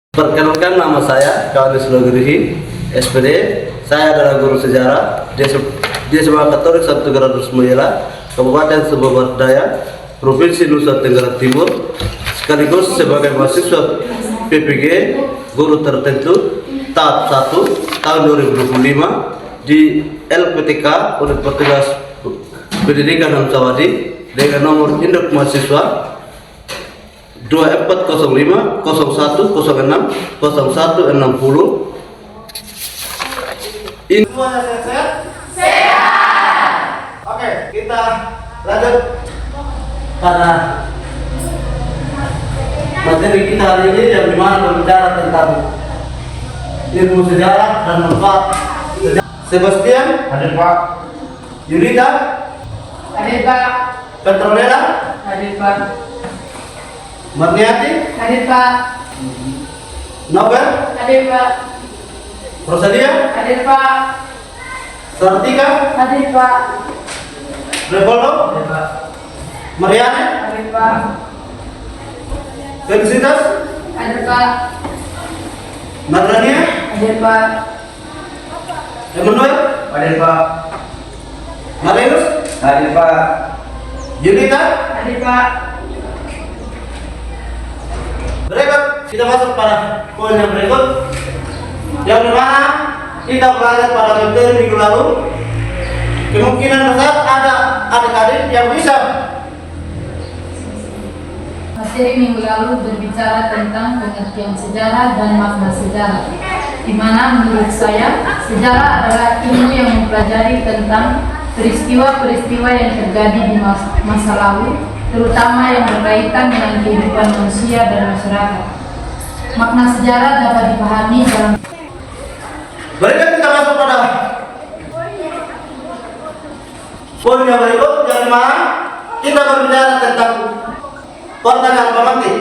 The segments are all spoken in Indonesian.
Perkenalkan, nama saya Kawanis Logrihi, SPD. Saya adalah guru sejarah di SMA Katolik Santo Gradus Muyela, Kabupaten Sumba Barat Daya, Provinsi Nusa Tenggara Timur, sekaligus sebagai mahasiswa PPG guru tertentu tahap 1 tahun 2025 di LPTK oleh petugas pendidikan Hamsawati dengan nomor induk mahasiswa 2405 01 06 0160. Semuanya sehat? Sehat. Oke, kita lanjut Pada materi kita hari ini yang dimana berbicara tentang ilmu sejarah dan manfaat sejarah. Sebastian, hadir Pak. Yulita, Hadir Pak. Petronella, Hadir Pak. Marniati, Hadir Pak. Nobel, Hadir Pak. Rosalia, Hadir Pak. Sartika, Hadir Pak. Revoldo, Hadir Pak. Mariane, Hadir Pak. Felicitas, Hadir Pak. Nadrania, Hadir Pak. Emmanuel, Hadir Pak. Marius, Hadir Pak. Yulita. Hadir Pak. Berikut kita masuk pada poin yang berikut, yang dimana kita belajar pada materi minggu lalu. Kemungkinan besar ada adik-adik yang bisa. Materi minggu lalu berbicara tentang pengertian sejarah dan makna sejarah, di mana menurut saya sejarah adalah ilmu yang mempelajari tentang peristiwa-peristiwa yang terjadi di masa lalu, terutama yang berkaitan dengan kehidupan manusia dan masyarakat. Makna sejarah dapat dipahami dalam Berikut kita masuk pada poin yang berikut, yang dimana kita berbicara tentang pertanyaan pemantik.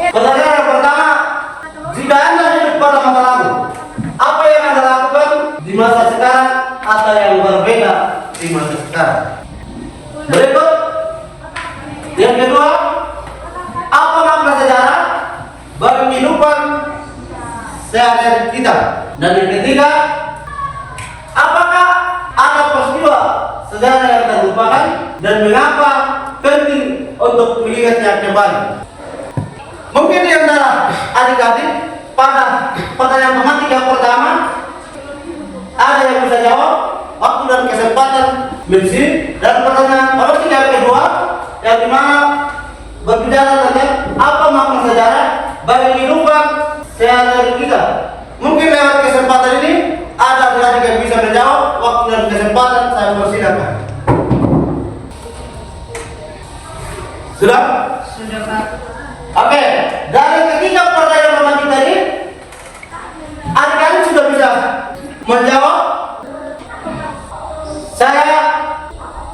Pertanyaan yang pertama, jika Anda hidup pada masa lalu, apa yang Anda lakukan di masa sekarang atau yang berbeda di masa sekarang? Berikut, yang kedua, apa makna sejarah bagi kehidupan sehari-hari kita? Dan yang ketiga, apakah ada peristiwa sejarah yang terlupakan dan mengapa penting untuk mengingatnya kembali? Mungkin di antara adik-adik pada pertanyaan pemantik yang pertama ada yang bisa jawab, waktu dan kesempatan mengisi. Dan pertanyaan pemantik yang kedua, yang dimana berbicara tentang apa makna sejarah bagi kehidupan sehari-hari kita. Mungkin lewat kesempatan ini ada adik-adik yang bisa menjawab. Waktu dan kesempatan saya persilakan. Sudah? Sudah Pak. Oke, dari ketiga pertanyaan pemantik tadi, adik-adik sudah bisa menjawab. Saya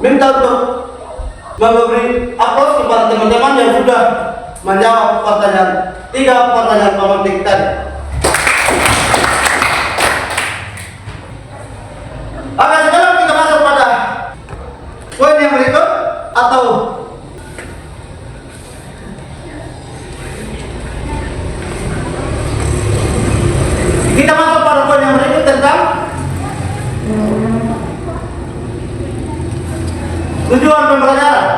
minta untuk memberi aplaus kepada teman-teman yang sudah menjawab tiga pertanyaan pemantik tadi. Oke, sekarang kita masuk pada poin yang berikut, atau kita masuk pada poin yang berikut tentang tujuan pembelajaran.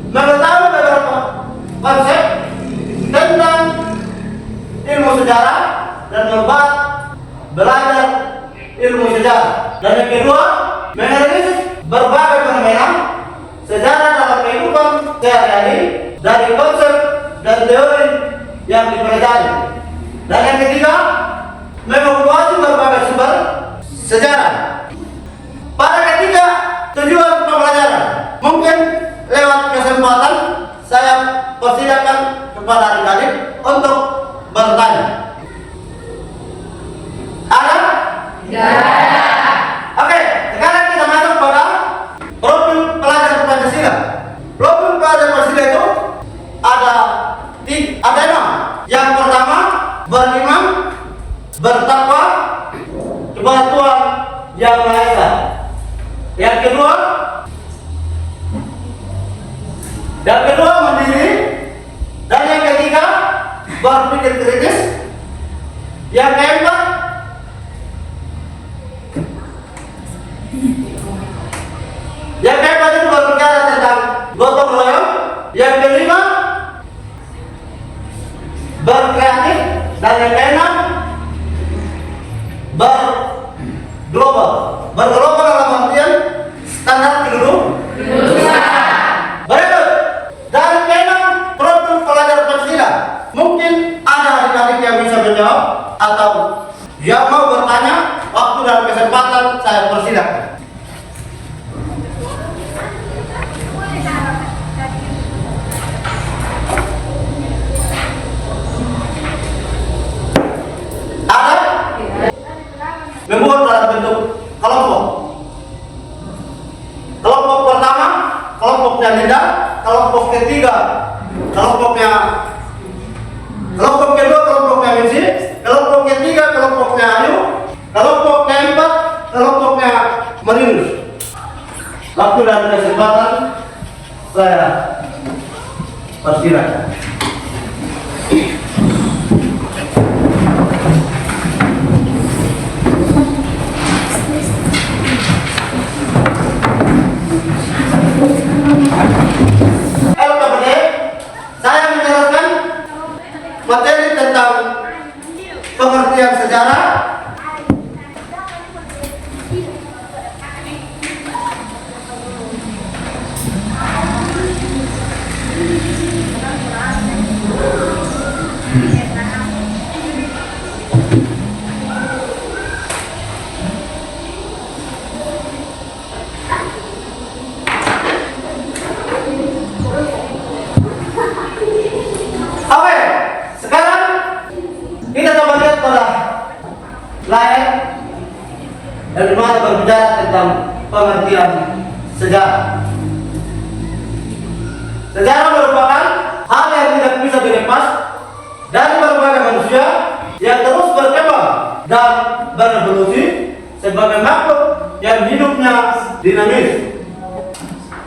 Mengetahui beberapa konsep tentang ilmu sejarah dan membuat belajar ilmu sejarah. Dan yang kedua, menganalisis berbagai fenomena sejarah dalam kehidupan sehari-hari dari konsep dan teori yang dipelajari. Dan yang ketiga, mengevaluasi berbagai sumber sejarah. Pada ketiga tujuan pembelajaran, mungkin lewat kesempatan saya persilakan kepada adik-adik untuk bertanya. Ada? Ya. Oke, sekarang kita masuk pada profil pelajar Pancasila. Profil pelajar Pancasila itu ada 6. Yang pertama, beriman, bertakwa, kepada Tuhan Yang Maha Esa. Yang kedua mandiri. Dan yang ketiga berpikir kritis. Yang keempat itu berbicara tentang gotong royong. Yang kelima berkreatif. Dan yang keenam berglobal. Berglobal dalam artian standar penduduk. Berikut dari keenam produk pelajar Pancasila. Mungkin ada adik-adik yang bisa menjawab atau yang mau bertanya. Waktu dan kesempatan saya persilakan. Ada? Membuat dalam bentuk kelompok. Kelompok pertama, kelompoknya Linda. Kelompok ketiga, kelompok kedua, kelompoknya Misi. Kelompok ketiga, kelompoknya Ayu. Kelompok keempat, kelompoknya Marinus. Waktu dan kesempatan saya persilakan. LKPD, saya menjelaskan materi tentang pengertian sejarah. Oke, sekarang kita coba lihat pada layar dan dimana berbicara tentang pengertian sejarah. Sejarah merupakan hal yang tidak bisa dilepas dari berbagai manusia yang terus berkembang dan berevolusi sebagai makhluk yang hidupnya dinamis.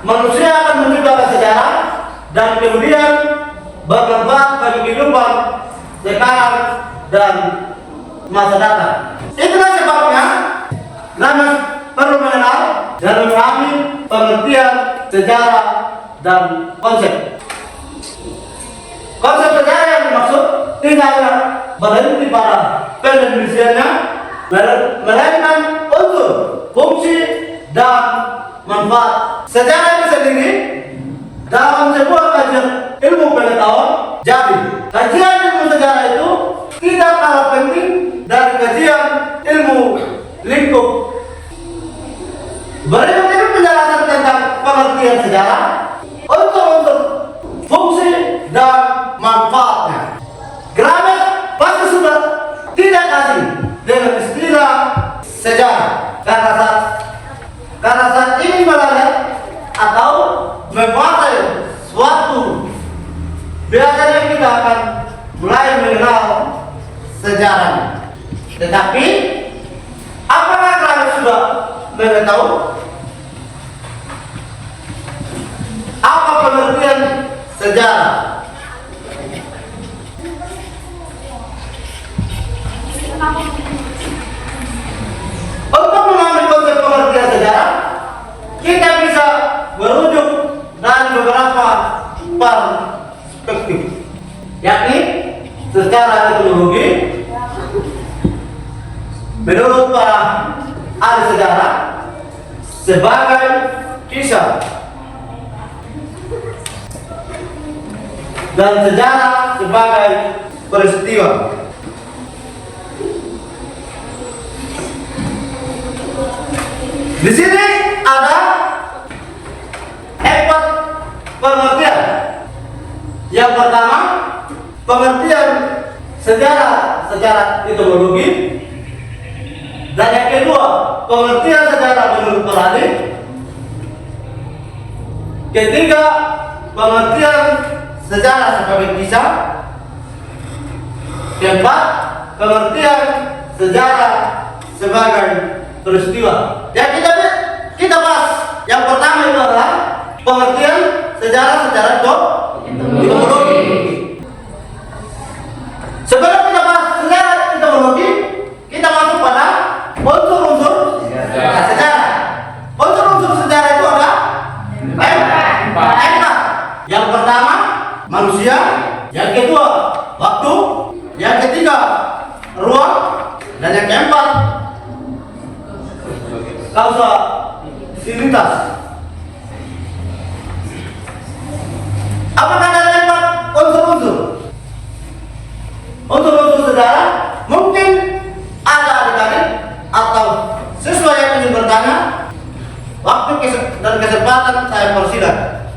Manusia akan menciptakan sejarah dan kemudian bermanfaat bagi kehidupan sekarang dan masa datang. Itulah sebabnya Nanas perlu mengenal dan memahami pengertian sejarah dan konsep. Konsep sejarah yang dimaksud tidak hanya berhenti pada pendefinisiannya, melainkan unsur, fungsi, dan manfaat. Sejarah itu sendiri dalam sebuah kajian ilmu pengetahuan. Jadi, kajian ilmu sejarah itu tidak kalah penting dari kajian ilmu lingkup. Berikut ini penjelasan tentang pengertian sejarah, unsur-unsur, fungsi, dan manfaatnya. Gramet pasti sudah tidak asing dengan istilah sejarah karena saat ini belajar atau menguasai suatu, biasanya kita akan mulai mengenal sejarah. Tetapi apakah kalian sudah mengetahui apa pengertian sejarah? Untuk memahami konsep pengertian sejarah, kita bisa merujuk dari beberapa perspektif, yakni secara etimologi. Menurut para ahli sejarah, sebagai kisah, dan sejarah sebagai peristiwa. Di sini ada 4 pengertian. Yang pertama, pengertian sejarah secara etimologi. Dan yang kedua, pengertian sejarah menurut perahli. Ketiga, pengertian sejarah sebagai kisah. Keempat, pengertian sejarah sebagai peristiwa. Ya kita bahas. Yang pertama itu adalah pengertian sejarah secara etimologi. Sebelum kita bahas sejarah etimologi, kita masuk pada unsur-unsur sejarah. Unsur-unsur sejarah itu ada empat. Yang pertama manusia, yang kedua waktu, yang ketiga ruang, dan yang keempat kausalitas. Apakah ada empat unsur-unsur? Unsur-unsur sejarah mungkin ada adik-adik atau siswa yang ingin bertanya. Waktu dan kesempatan saya persilakan.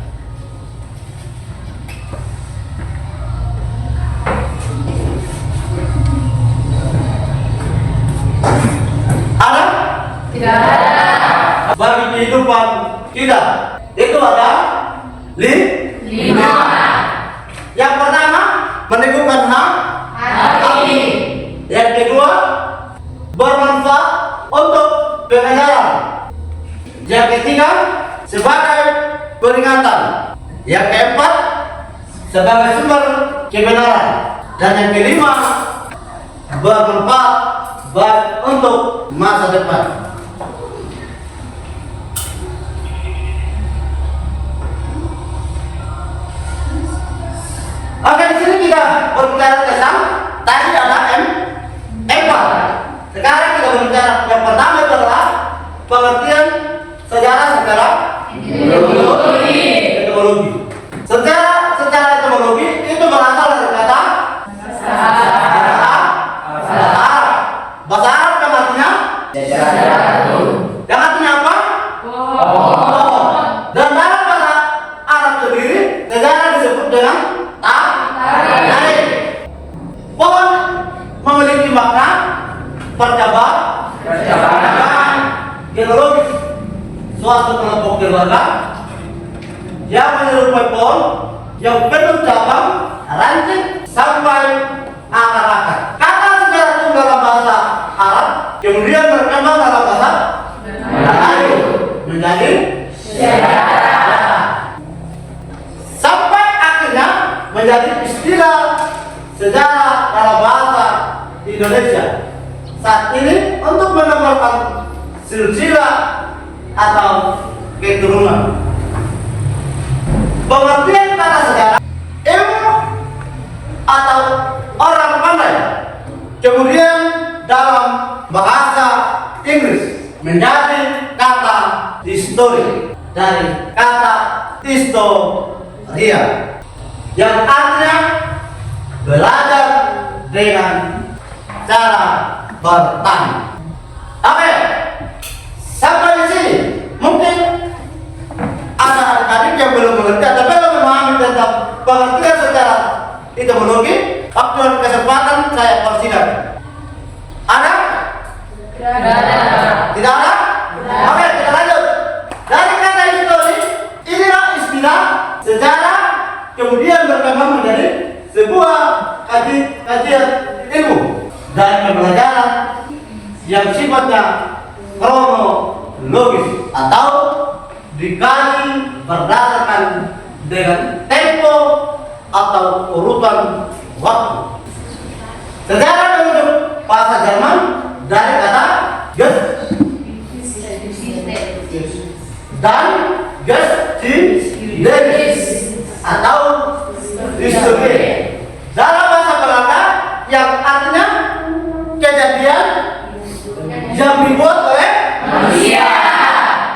Ada? Tidak ada. Bagi kehidupan kita itu ada lima. Yang pertama meneguhkan hati. Yang kedua bermanfaat untuk pengajaran. Yang ketiga sebagai peringatan. Yang keempat sebagai sumber kebenaran. Dan yang kelima bermanfaat baik untuk masa depan. Oke, di sini kita berbicara tentang tadi ada empat. Sekarang kita berbicara yang pertama itu adalah pengertian sejarah secara etimologi. Sejarah secara etimologi itu berasal dari kata bahasa Arab yang artinya yang artinya apa? Pohon. Dan dalam bahasa Arab sendiri sejarah disebut dengan tarik. Pohon memiliki makna percobaan genealogis suatu kelompok keluarga yang menyerupai pohon yang penuh cabang, ranting sampai akar-akar. Kata sejarah itu dalam bahasa Arab kemudian berkembang dalam bahasa Melayu menjadi sejarah sampai akhirnya menjadi istilah sejarah dalam bahasa Indonesia saat ini untuk menambahkan silsilah atau keturunan. Pengertian kata sejarah ilmu atau orang pandai. Kemudian dalam bahasa Inggris menjadi kata history dari kata historia yang artinya belajar dengan cara bertanya. Oke, sampai di sini mungkin ada adik-adik yang belum mengerti atau belum memahami tentang pengertian secara etimologi. Waktu dan kesempatan saya persilakan. Ada? Tidak ada? Oke, kita lanjut. Dari kata histori, inilah istilah sejarah kemudian berkembang menjadi sebuah kajian ilmu dan pembelajaran yang sifatnya kronologis atau dikaji berdasarkan dengan tempo atau urutan waktu. Sejarah menurut bahasa Jerman dari kata dan Geschichte atau history. Dalam bahasa Belanda yang artinya kejadian yang dibuat oleh manusia.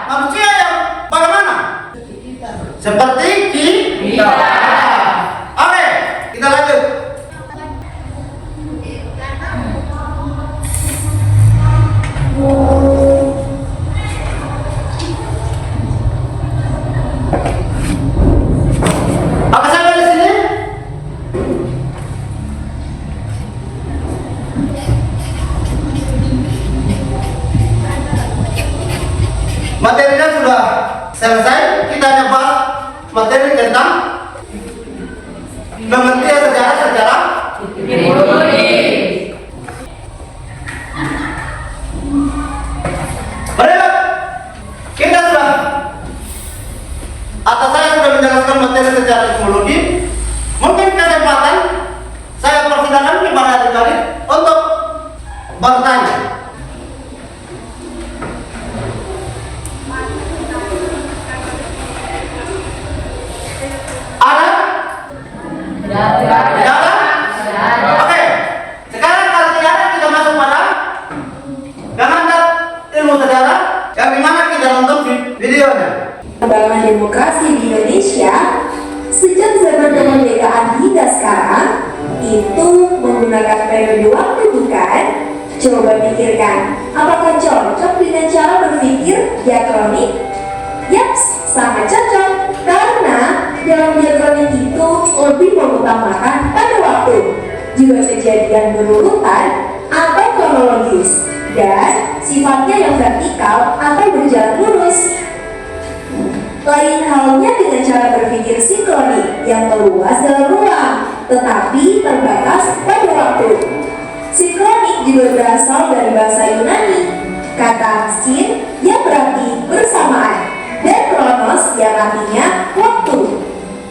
Manusia yang bagaimana? Seperti kita. Oke, kita lanjut. Apa sampai di sini? Materinya sudah selesai. Kita hanya bahas materi tentang pengertian sejarah secara etimologi. materi sejarah teknologi, mungkin kesempatan saya persilakan kepada adik-adik untuk bertanya. Ada? Tidak ada? Oke. Sekarang kalau tidak ada, kita masuk pada pengantar ilmu sejarah yang dimana kita nonton videonya. Perkembangan demokrasi di Indonesia sejak zaman kemerdekaan hingga sekarang itu menggunakan periode waktu bukan? Coba pikirkan, apakah cocok dengan cara berpikir diakronik? Yaps, sangat cocok karena dalam diakronik itu lebih mengutamakan pada waktu, juga kejadian berurutan atau kronologis, dan sifatnya yang vertikal atau berjalan lurus. Lain halnya dengan cara berpikir sinkronik yang meluas dalam ruang, tetapi terbatas pada waktu. Sinkronik juga berasal dari bahasa Yunani, kata sin yang berarti bersamaan, dan kronos yang artinya waktu.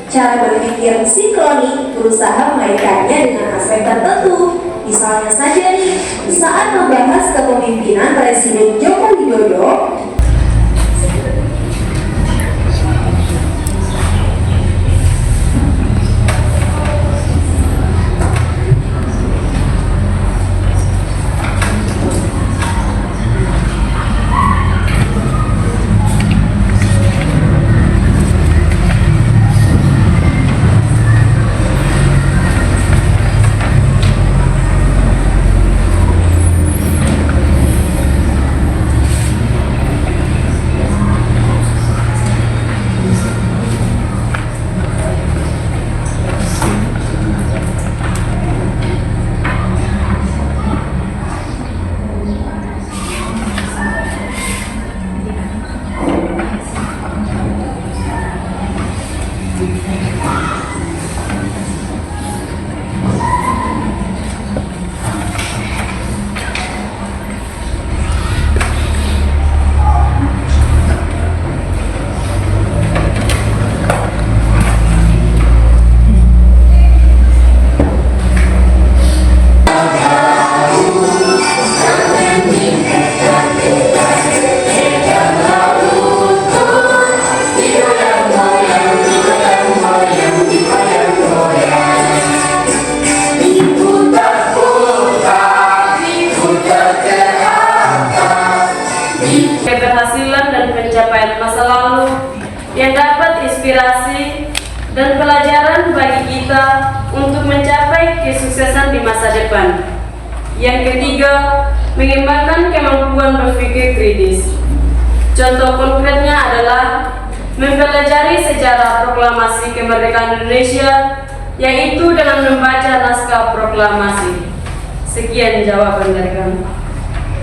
Cara berpikir sinkronik berusaha mengaitkannya dengan aspek tertentu. Misalnya saja nih, saat membahas kepemimpinan Presiden Joko Widodo, keberhasilan dan pencapaian masa lalu yang dapat inspirasi dan pelajaran bagi kita untuk mencapai kesuksesan di masa depan. Yang ketiga, mengembangkan kemampuan berpikir kritis. Contoh konkretnya adalah mempelajari sejarah proklamasi kemerdekaan Indonesia, yaitu dengan membaca naskah proklamasi. Sekian jawaban dari kami.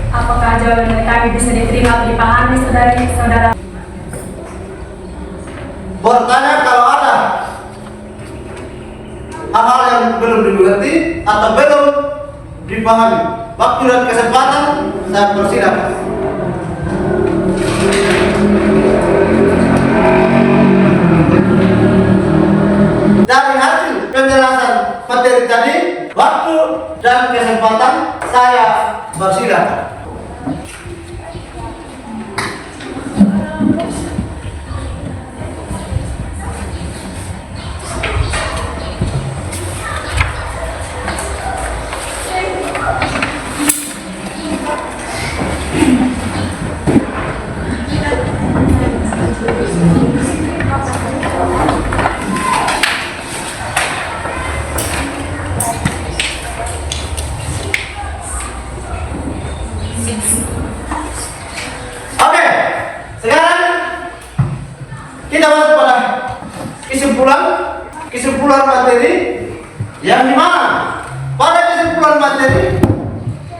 Apakah jawaban dari kami bisa diterima atau dipahami saudara-saudara? Bertanya kalau ada hal-hal yang belum dimengerti atau belum dipahami. Waktu dan kesempatan saya persilakan. Dari hasil penjelasan materi tadi, waktu dan kesempatan saya persilakan. Oke, sekarang kita masuk pada kesimpulan materi yang dimana pada kesimpulan materi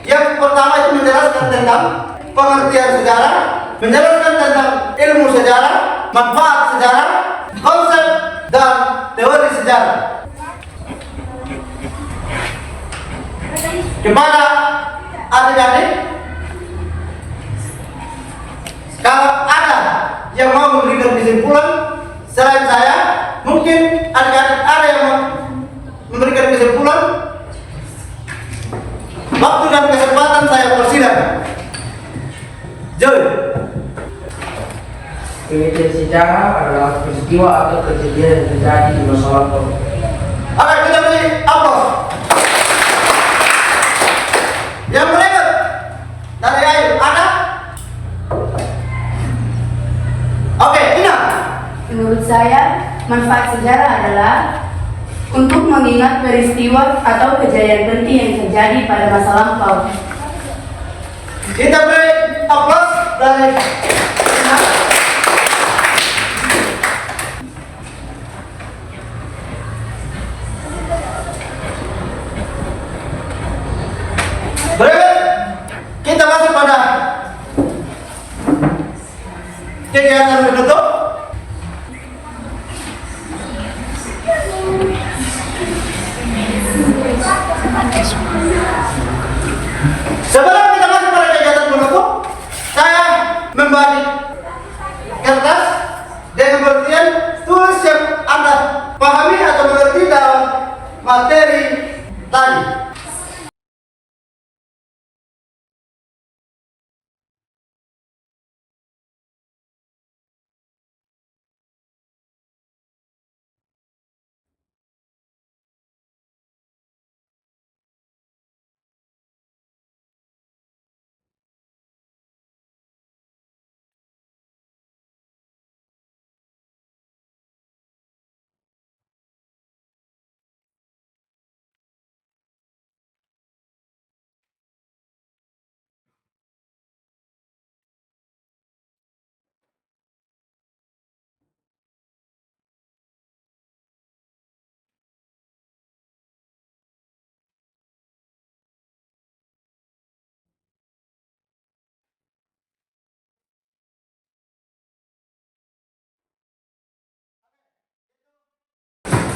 yang pertama itu menjelaskan tentang pengertian sejarah, menjelaskan tentang ilmu sejarah, manfaat sejarah, konsep dan teori sejarah. Kepada adik-adik, kalau ada yang mau memberikan kesimpulan selain saya, mungkin kesimpulan, waktu dan kesempatan saya persilakan. Joy. Penelitian sejarah adalah peristiwa atau kejadian yang terjadi di masa lampau. Oke, kita beri aplaus. Yang berikut dari Ayu ada? Oke, Ina. Menurut saya, manfaat sejarah adalah untuk mengingat peristiwa atau kejadian penting yang terjadi pada masa lampau. Kita beri aplaus dari Ina. Berikut kita masuk pada kegiatan penutup. Sebelum kita masuk pada kegiatan penutup, saya membagi kertas dengan pengertian tulis yang Anda pahami atau mengerti dalam materi tadi.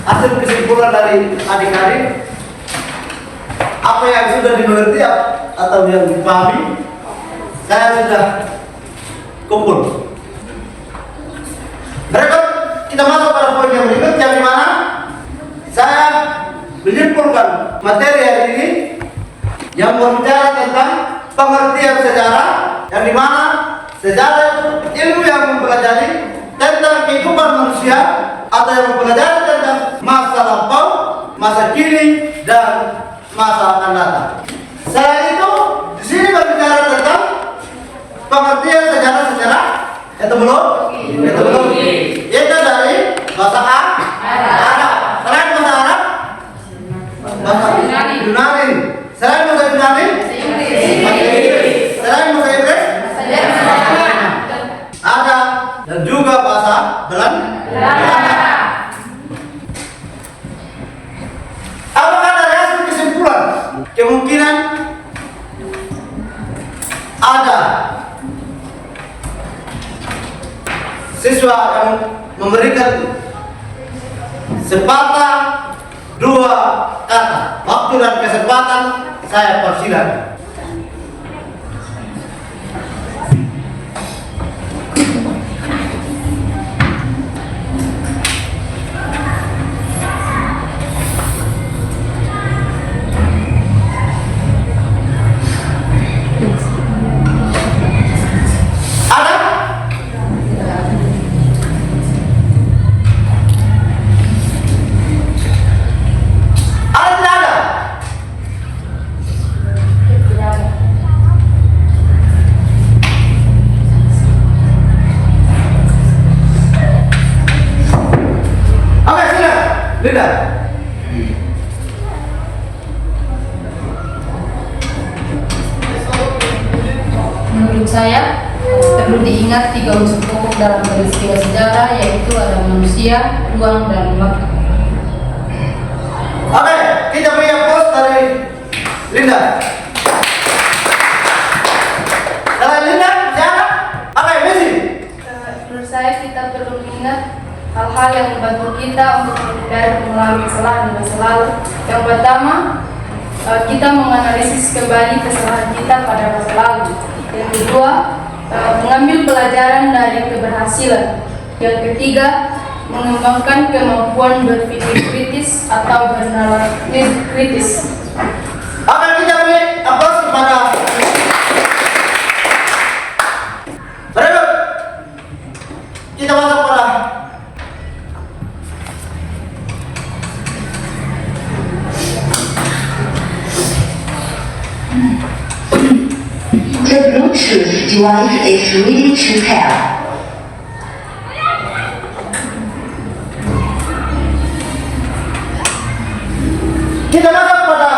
Hasil kesimpulan dari adik-adik, apa yang sudah dimengerti atau yang dipahami, saya sudah kumpul. Berikut kita masuk pada poin yang berikut, yang dimana saya menyimpulkan materi hari ini yang berbicara tentang pengertian sejarah, yang dimana sejarah itu ilmu yang mempelajari tentang kehidupan manusia atau yang mempelajari tentang masa lampau, masa kini, dan masa akan datang. Selain itu, di sini berbicara tentang pengertian sejarah-sejarah itu belum? Itu dari bahasa Arab. Selain bahasa Arab, bahasa Yunani. Selain bahasa Yunani, bahasa Inggris. Selain bahasa Inggris, ada dan juga bahasa Belanda. Apakah dari hasil kesimpulan kemungkinan ada siswa yang memberikan sepatah dua kata? Waktu dan kesempatan saya persilakan. Menurut saya, perlu diingat 3 unsur pokok dalam peristiwa sejarah, yaitu ada manusia, ruang, dan waktu. Oke, kita punya post dari Linda. Dari Linda, siapa? Oke, Messi. Menurut saya, kita perlu mengingat hal-hal yang membantu kita untuk menghindari pengulangan kesalahan di masa lalu. Yang pertama, kita menganalisis kembali kesalahan kita pada masa lalu. Yang kedua, mengambil pelajaran dari keberhasilan. Yang ketiga, mengembangkan kemampuan berpikir kritis atau bernalar kritis. Akan kita beri aplaus kepada berikut. Kita masuk pada The Bluetooth device is ready to pair. kita masuk pada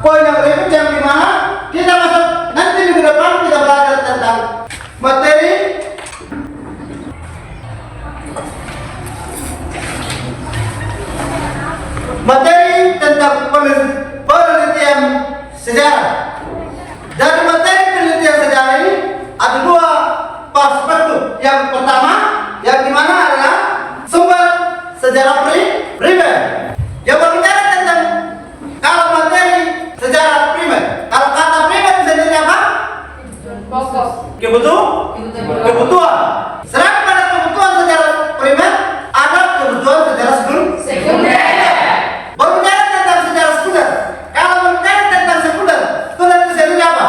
poin yang berikut yang dimana kita masuk nanti minggu depan kita belajar tentang materi tentang penelitian sejarah. Dari materi penelitian sejarah ini ada dua perspektif. Yang pertama yang dimana adalah sumber sejarah primer. Yang berbicara tentang kalau materi sejarah primer, kalau kata primer bisa jadi apa? Pokok. Kebutuhan. Sedangkan pada kebutuhan sejarah primer ada kebutuhan sejarah sekunder. Berbicara tentang sejarah sekunder, kalau berbicara tentang sekunder bisa jadi apa?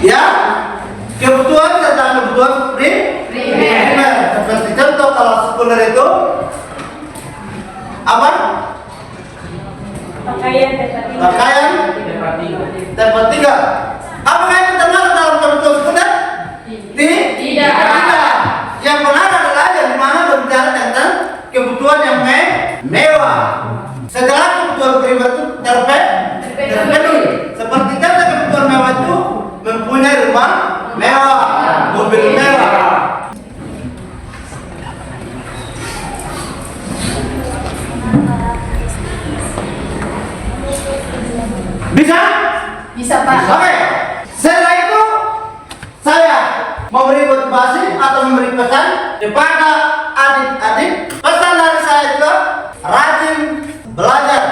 Ya, kebutuhan tentang kebutuhan primer. Seperti contoh kalau sekunder itu apa? Pakaian tempat tinggal. Apakah itu termasuk dalam kebutuhan sekunder? Tidak. Yang benar adalah yang dimana berbicara tentang kebutuhan yang mewah. Setelah kebutuhan primer itu terpenuhi. Seperti contoh kebutuhan mewah itu mempunyai rumah mewah, mobil mewah. Bisa Pak. Oke. Setelah itu saya memberi motivasi atau memberi pesan kepada adik-adik. Pesan dari saya juga rajin belajar,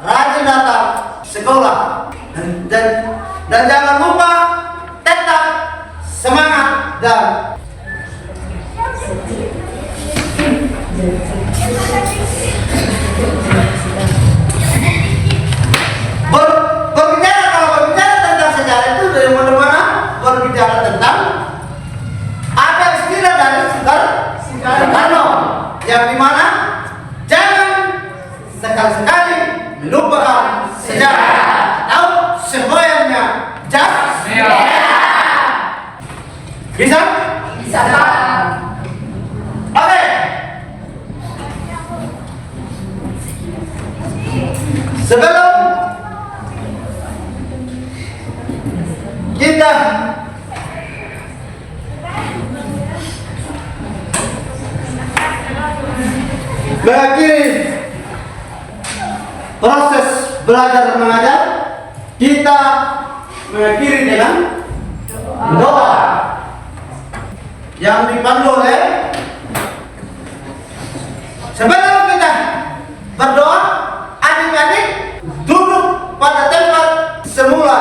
rajin datang sekolah, dan jangan lupa tetap semangat dan berbicara tentang sejarah itu dari mana-mana berbicara tentang ada istilah dari Soekarno yang dimana jangan sekali-sekali melupakan sejarah atau semuanya bisa? Bisa Pak. Oke. Sebelum kita mengakhiri proses belajar mengajar, kita mengakhiri dengan doa yang dipandu oleh. Sebelum kita berdoa, adik-adik duduk pada tempat semula.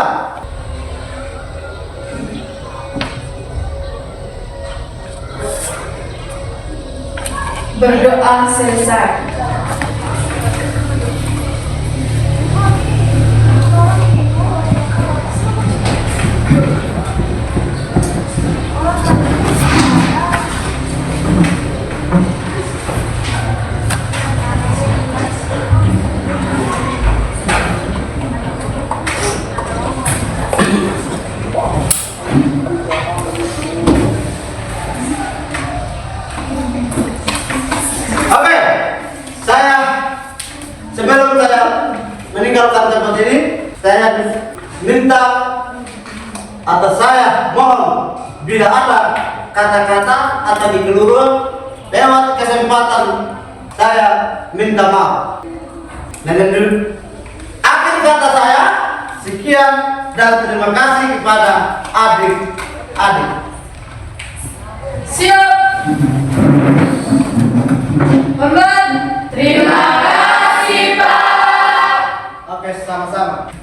Berdoa selesai. Sebelum saya meninggalkan tempat ini, saya minta atau saya mohon bila ada kata-kata atau dikeliruan lewat kesempatan saya minta maaf. Dan akhir kata saya sekian dan terima kasih kepada adik-adik. Siap. Hormat. Terima kasih Pak. Oke, sama-sama.